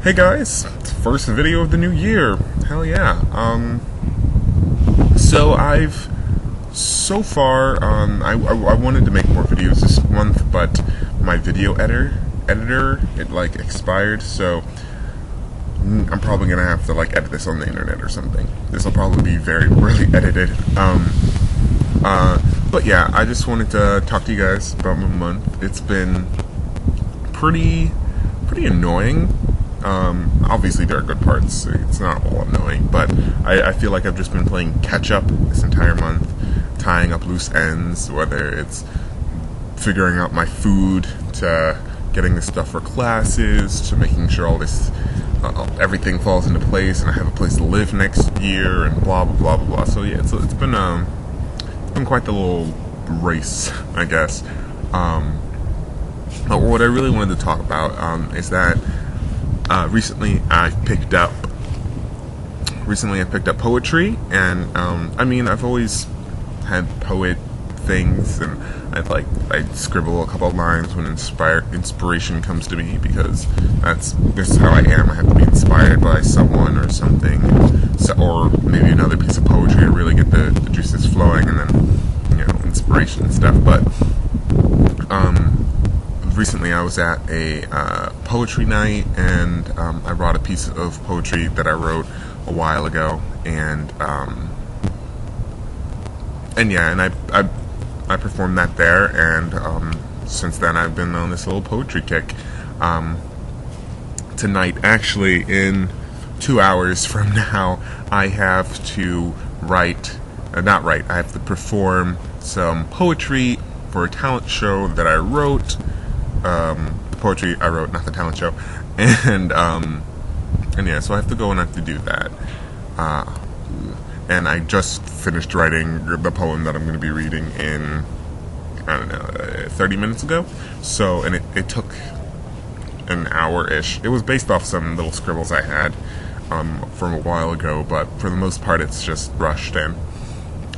Hey guys, it's the first video of the new year. Hell yeah. So I've so far I wanted to make more videos this month, but my video editor it like expired, so I'm probably gonna have to like edit this on the internet or something. This will probably be very poorly edited. But yeah, I just wanted to talk to you guys about my month. It's been pretty annoying. Obviously there are good parts. It's not all annoying, but I feel like I've just been playing catch up this entire month, tying up loose ends, whether it's figuring out my food, to getting the stuff for classes, to making sure all this everything falls into place and I have a place to live next year, and blah blah blah blah blah. So yeah, it's been quite the little race, I guess. But what I really wanted to talk about is that recently I picked up poetry, and I mean, I've always had poet things, and I scribble a couple of lines when inspiration comes to me, because this is how I am. I have to be inspired by someone or something, or maybe another piece of poetry to really get the juices flowing, and then inspiration and stuff. But recently I was at a poetry night, and I brought a piece of poetry that I wrote a while ago, and I performed that there, and since then I've been on this little poetry kick. Tonight, actually, in 2 hours from now, I have to I have to perform some poetry for a talent show that I wrote. Poetry I wrote, not the talent show, and yeah, so I have to go and I have to do that. And I just finished writing the poem that I'm going to be reading in, 30 minutes ago. So, and it took an hour-ish. It was based off some little scribbles I had from a while ago, but for the most part it's just rushed, and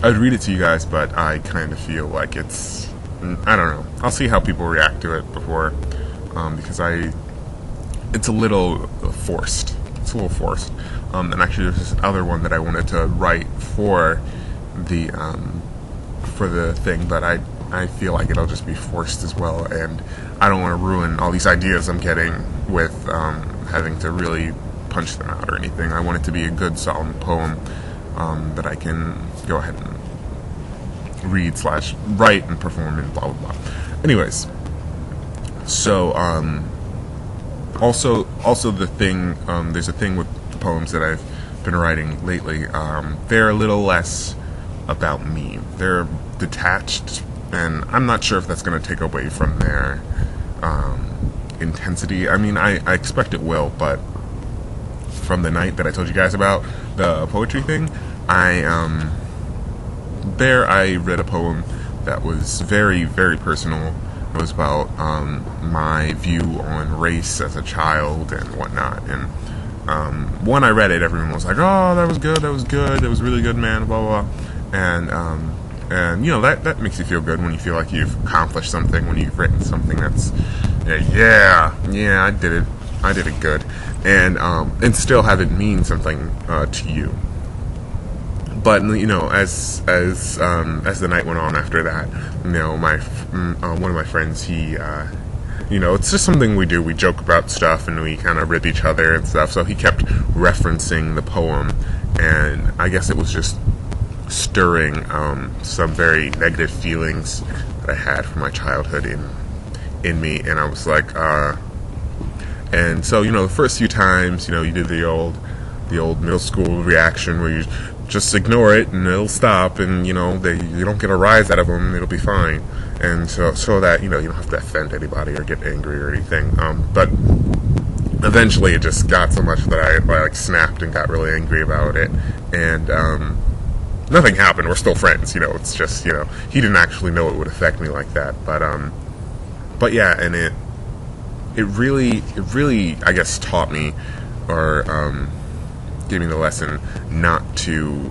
I'd read it to you guys, but I kind of feel like it's, I don't know. I'll see how people react to it before, because it's a little forced. It's a little forced. And actually, there's this other one that I wanted to write for the thing, but I feel like it'll just be forced as well, and I don't want to ruin all these ideas I'm getting with having to really punch them out or anything. I want it to be a good, solid poem that I can go ahead and read/write and perform and blah blah blah. Anyways, so also the thing, there's a thing with the poems that I've been writing lately. They're a little less about me. They're detached, and I'm not sure if that's going to take away from their intensity. I mean, I expect it will, but from the night that I told you guys about, the poetry thing, I read a poem that was very, very personal. It was about my view on race as a child and whatnot. And when I read it, everyone was like, "Oh, that was good. That was really good, man." Blah blah blah. And that makes you feel good when you feel like you've accomplished something, when you've written something that's yeah, I did it good, and still have it mean something to you. But as the night went on after that, one of my friends, he, it's just something we do. We joke about stuff and we kind of rib each other and stuff. So he kept referencing the poem, and I guess it was just stirring some very negative feelings that I had from my childhood in me. And I was like, and so the first few times, you do the old middle school reaction where you just ignore it and it'll stop, and you don't get a rise out of them, it'll be fine, and so that you don't have to offend anybody or get angry or anything. But eventually it just got so much that I snapped and got really angry about it, and nothing happened. We're still friends. It's just he didn't actually know it would affect me like that, but yeah, and it really I guess taught me, or gave me the lesson not to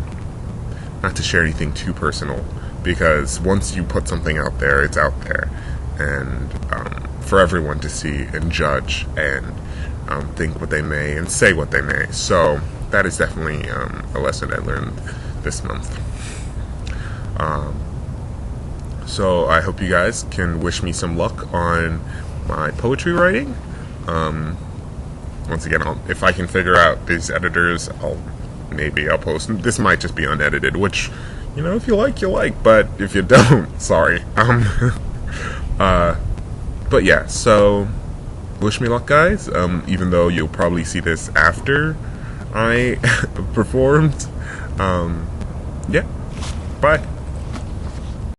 share anything too personal, because once you put something out there, it's out there, and for everyone to see and judge, and think what they may and say what they may. So that is definitely a lesson I learned this month. So I hope you guys can wish me some luck on my poetry writing. Once again, if I can figure out these editors, maybe I'll post. This might just be unedited, which, you know, if you like, you like, but if you don't, sorry. But yeah, so wish me luck, guys. Even though you'll probably see this after I performed. Yeah, bye.